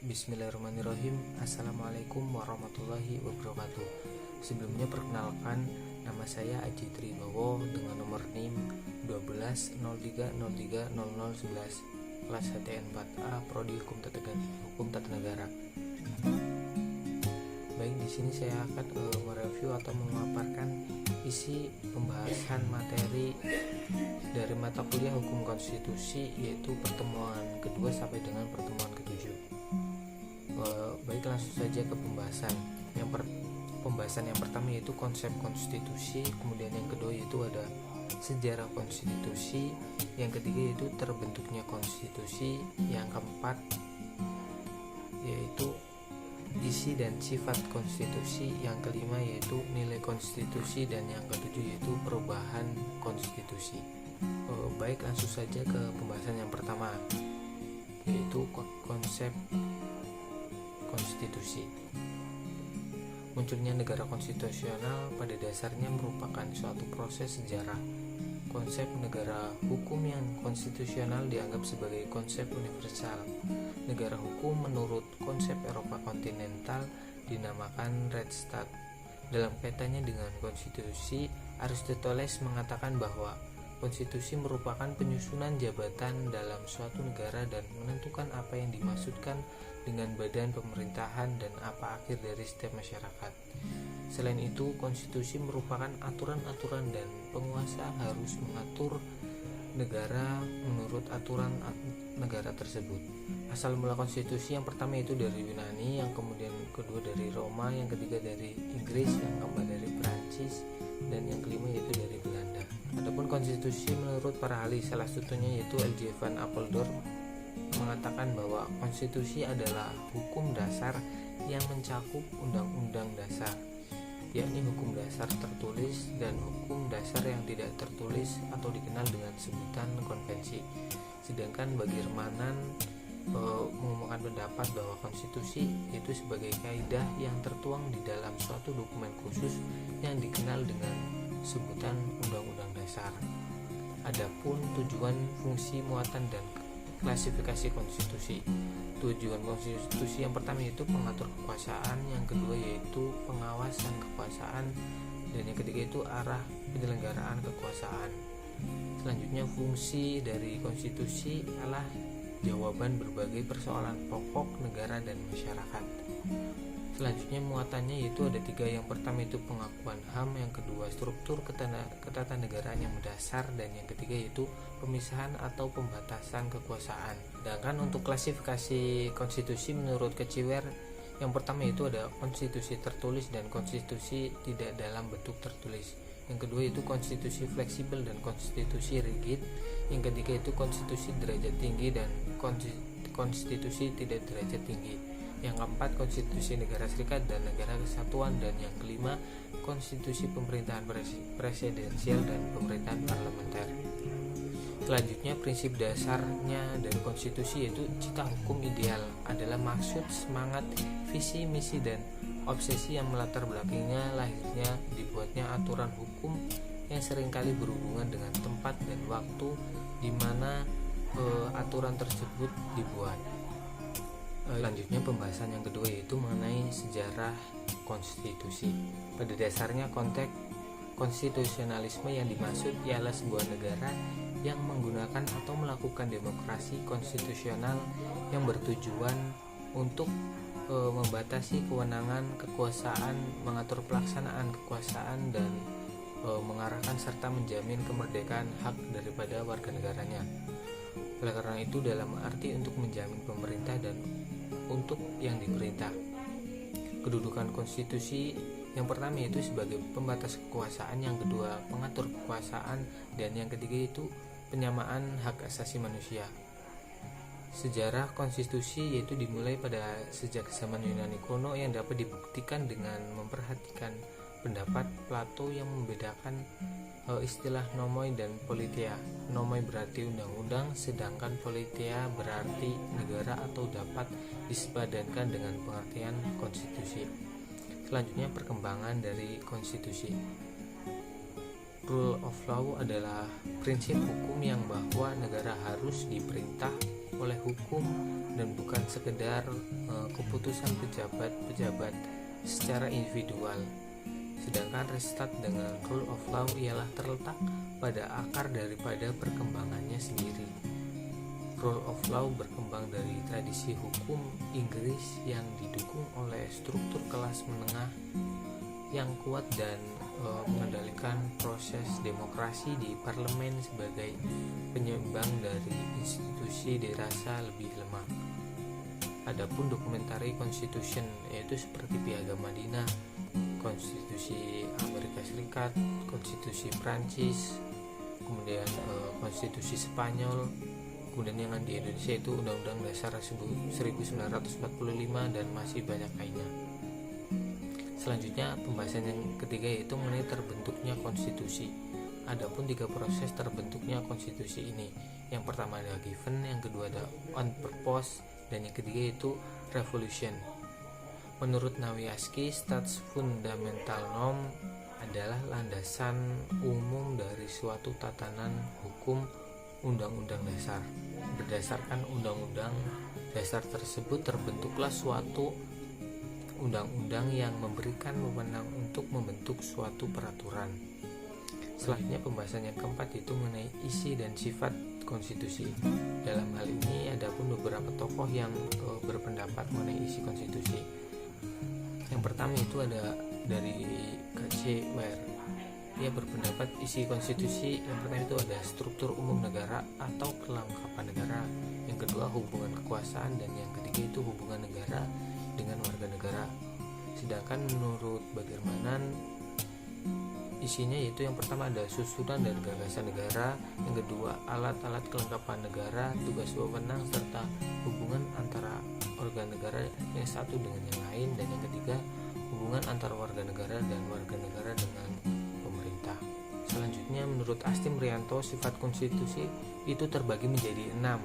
Bismillahirrahmanirrahim. Assalamualaikum warahmatullahi wabarakatuh. Sebelumnya perkenalkan, nama saya Aji Tribowo dengan nomor NIM 1203030011, kelas HTN 4A, Prodi Hukum Tata Negara. Baik, di sini saya akan mereview atau memaparkan isi pembahasan materi dari mata kuliah Hukum Konstitusi, yaitu pertemuan kedua sampai dengan pertemuan ketujuh. Baik, langsung saja ke pembahasan. Pembahasan yang pertama yaitu konsep konstitusi, kemudian yang kedua yaitu ada sejarah konstitusi, yang ketiga yaitu terbentuknya konstitusi, yang keempat yaitu isi dan sifat konstitusi, yang kelima yaitu nilai konstitusi, dan yang ketujuh yaitu perubahan konstitusi. Baik, langsung saja ke pembahasan yang pertama, yaitu konsep konstitusi. Munculnya negara konstitusional pada dasarnya merupakan suatu proses sejarah. Konsep negara hukum yang konstitusional dianggap sebagai konsep universal. Negara hukum menurut konsep Eropa kontinental dinamakan Rechtsstaat. Dalam kaitannya dengan konstitusi, Aristoteles mengatakan bahwa konstitusi merupakan penyusunan jabatan dalam suatu negara dan menentukan apa yang dimaksudkan dengan badan pemerintahan dan apa akhir dari setiap masyarakat. Selain itu, konstitusi merupakan aturan-aturan dan penguasa harus mengatur negara menurut aturan negara tersebut. Asal mula konstitusi yang pertama itu dari Yunani, yang kemudian kedua dari Roma, yang ketiga dari Inggris, yang keempat dari Prancis, dan yang kelima yaitu dari Belanda. Adapun konstitusi menurut para ahli, salah satunya yaitu L.J. van Apeldoorn, mengatakan bahwa konstitusi adalah hukum dasar yang mencakup undang-undang dasar, yakni hukum dasar tertulis dan hukum dasar yang tidak tertulis atau dikenal dengan sebutan konvensi. Sedangkan bagi Remanan mengumumkan pendapat bahwa konstitusi itu sebagai kaidah yang tertuang di dalam suatu dokumen khusus yang dikenal dengan sebutan undang-undang dasar. Adapun tujuan, fungsi, muatan, dan klasifikasi konstitusi. Tujuan konstitusi yang pertama yaitu pengatur kekuasaan, yang kedua yaitu pengawasan kekuasaan, dan yang ketiga itu arah penyelenggaraan kekuasaan. Selanjutnya, fungsi dari konstitusi adalah jawaban berbagai persoalan pokok negara dan masyarakat. Selanjutnya, muatannya yaitu ada tiga. Yang pertama itu pengakuan HAM, yang kedua struktur ketatanegaraan yang mendasar, dan yang ketiga yaitu pemisahan atau pembatasan kekuasaan. Sedangkan untuk klasifikasi konstitusi menurut Keciwer, yang pertama itu ada konstitusi tertulis dan konstitusi tidak dalam bentuk tertulis. Yang kedua itu konstitusi fleksibel dan konstitusi rigid. Yang ketiga itu konstitusi derajat tinggi dan konstitusi tidak derajat tinggi. Yang keempat, konstitusi negara serikat dan negara kesatuan, dan yang kelima, konstitusi pemerintahan presidensial dan pemerintahan parlementer. Selanjutnya, prinsip dasarnya dari konstitusi yaitu jika hukum ideal adalah maksud, semangat, visi, misi, dan obsesi yang melatar belakangnya lahirnya dibuatnya aturan hukum yang seringkali berhubungan dengan tempat dan waktu di mana aturan tersebut dibuat. Selanjutnya, pembahasan yang kedua yaitu mengenai sejarah konstitusi. Pada dasarnya, konteks konstitusionalisme yang dimaksud ialah sebuah negara yang menggunakan atau melakukan demokrasi konstitusional yang bertujuan untuk membatasi kewenangan kekuasaan, mengatur pelaksanaan kekuasaan, dan mengarahkan serta menjamin kemerdekaan hak daripada warga negaranya. Oleh karena itu, dalam arti untuk menjamin pemerintah dan untuk yang diperintah. Kedudukan konstitusi yang pertama yaitu sebagai pembatas kekuasaan, yang kedua pengatur kekuasaan, dan yang ketiga itu penyamaan hak asasi manusia. Sejarah konstitusi yaitu dimulai pada sejak zaman Yunani kuno yang dapat dibuktikan dengan memperhatikan pendapat Plato yang membedakan istilah nomoi dan politeia. Nomoi berarti undang-undang, sedangkan politeia berarti negara atau dapat disepadankan dengan pengertian konstitusi. Selanjutnya, perkembangan dari konstitusi. Rule of law adalah prinsip hukum yang bahwa negara harus diperintah oleh hukum dan bukan sekedar keputusan pejabat-pejabat secara individual. Sedangkan restart dengan rule of law ialah terletak pada akar daripada perkembangannya sendiri. Rule of law berkembang dari tradisi hukum Inggris yang didukung oleh struktur kelas menengah yang kuat dan mengendalikan proses demokrasi di parlemen sebagai penyeimbang dari institusi dirasa lebih lemah. Adapun dokumentari constitution, yaitu seperti Piagam Madinah, konstitusi Amerika Serikat, konstitusi Prancis, kemudian konstitusi Spanyol, kemudian yang di Indonesia itu Undang-Undang Dasar 1945 dan masih banyak lainnya. Selanjutnya pembahasan yang ketiga yaitu mengenai terbentuknya konstitusi. Adapun 3 proses terbentuknya konstitusi ini. Yang pertama ada given, yang kedua ada on purpose, dan yang ketiga yaitu revolution. Menurut Nawiaski, Stats Fundamental Norm adalah landasan umum dari suatu tatanan hukum undang-undang dasar. Berdasarkan undang-undang dasar tersebut terbentuklah suatu undang-undang yang memberikan wewenang untuk membentuk suatu peraturan. Selanjutnya pembahasan yang keempat itu mengenai isi dan sifat konstitusi. Dalam hal ini ada pun beberapa tokoh yang berpendapat mengenai isi konstitusi. Yang pertama itu ada dari K.C. Ware. Ia berpendapat isi konstitusi yang pertama itu ada struktur umum negara atau kelengkapan negara. Yang kedua hubungan kekuasaan, dan yang ketiga itu hubungan negara dengan warga negara. Sedangkan menurut Bagirmanan, isinya yaitu yang pertama ada susunan dan gagasan negara, yang kedua alat-alat kelengkapan negara, tugas wewenang serta hubungan antara organ negara yang satu dengan yang lain, dan yang ketiga hubungan antara warga negara dan warga negara dengan pemerintah. Selanjutnya menurut Asti Mrianto, sifat konstitusi itu terbagi menjadi 6.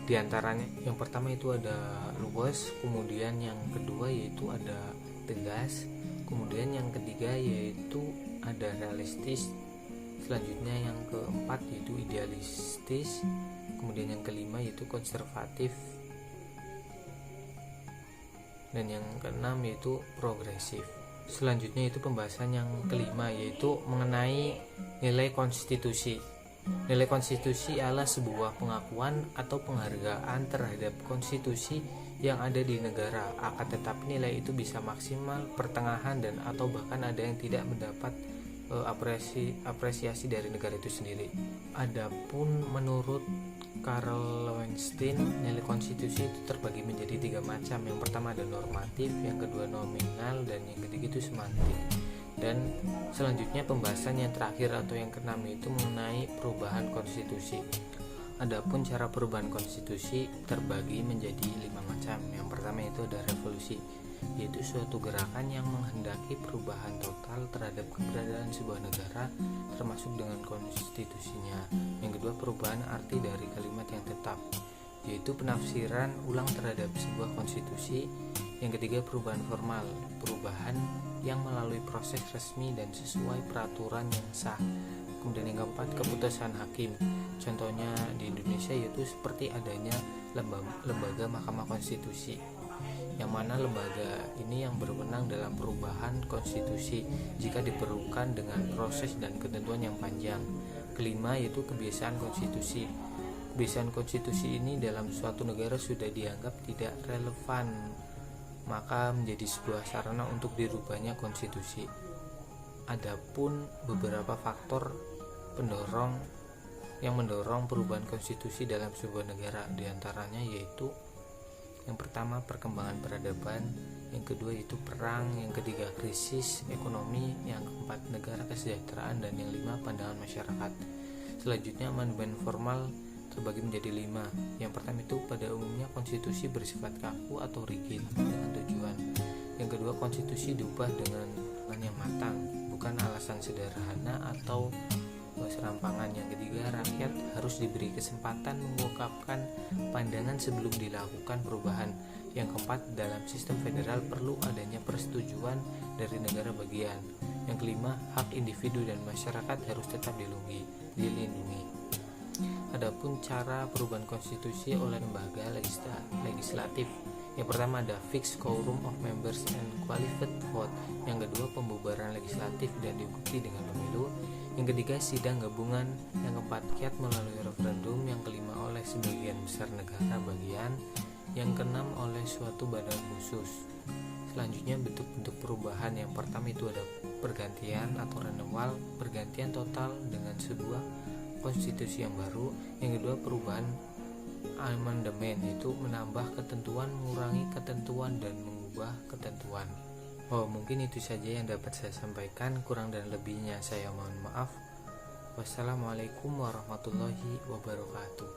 Di antaranya yang pertama itu ada luas, kemudian yang kedua yaitu ada tegas, kemudian yang ketiga yaitu ada realistis, selanjutnya yang keempat yaitu idealistis, kemudian yang kelima yaitu konservatif, dan yang keenam yaitu progresif. Selanjutnya itu pembahasan yang kelima yaitu mengenai nilai konstitusi. Nilai konstitusi adalah sebuah pengakuan atau penghargaan terhadap konstitusi yang ada di negara. Akan tetapi nilai itu bisa maksimal, pertengahan, dan atau bahkan ada yang tidak mendapat apresiasi dari negara itu sendiri. Adapun menurut Karl Lowenstein, nilai konstitusi itu terbagi menjadi 3 macam. Yang pertama ada normatif, yang kedua nominal, dan yang ketiga itu semantik. Dan selanjutnya pembahasan yang terakhir atau yang keenam itu mengenai perubahan konstitusi. Adapun cara perubahan konstitusi terbagi menjadi 5 macam. Yang pertama itu ada revolusi, yaitu suatu gerakan yang menghendaki perubahan total terhadap keberadaan sebuah negara termasuk dengan konstitusinya. Yang kedua perubahan arti dari kalimat yang tetap, yaitu penafsiran ulang terhadap sebuah konstitusi. Yang ketiga perubahan formal, perubahan yang melalui proses resmi dan sesuai peraturan yang sah. Kemudian yang keempat keputusan hakim, contohnya di Indonesia yaitu seperti adanya lembaga Mahkamah Konstitusi, yang mana lembaga ini yang berwenang dalam perubahan konstitusi jika diperlukan dengan proses dan ketentuan yang panjang. Kelima yaitu kebiasaan konstitusi. Kebiasaan konstitusi ini dalam suatu negara sudah dianggap tidak relevan, maka menjadi sebuah sarana untuk dirubahnya konstitusi. Adapun beberapa faktor pendorong yang mendorong perubahan konstitusi dalam sebuah negara, diantaranya yaitu yang pertama perkembangan peradaban, yang kedua yaitu perang, yang ketiga krisis ekonomi, yang keempat negara kesejahteraan, dan yang 5 pandangan masyarakat. Selanjutnya amandemen formal terbagi menjadi 5. Yang pertama itu pada umumnya konstitusi bersifat kaku atau rigid dengan tujuan. Yang kedua konstitusi diubah dengan yang matang, bukan alasan sederhana atau serampangan. Yang ketiga rakyat harus diberi kesempatan mengungkapkan pandangan sebelum dilakukan perubahan. Yang keempat dalam sistem federal perlu adanya persetujuan dari negara bagian. Yang kelima hak individu dan masyarakat harus tetap dilindungi. Adapun cara perubahan konstitusi oleh lembaga legislatif, yang pertama ada fixed quorum of members and qualified vote, yang kedua pembubaran legislatif dan diikuti dengan pemilu, yang ketiga sidang gabungan, yang keempat kiat melalui referendum, yang kelima oleh sebagian besar negara bagian, yang keenam oleh suatu badan khusus. Selanjutnya bentuk-bentuk perubahan, yang pertama itu ada pergantian atau renewal, pergantian total dengan sebuah konstitusi yang baru, yang kedua perubahan amandemen, yaitu menambah ketentuan, mengurangi ketentuan, dan mengubah ketentuan. Mungkin itu saja yang dapat saya sampaikan, kurang dan lebihnya saya mohon maaf. Wassalamualaikum warahmatullahi wabarakatuh.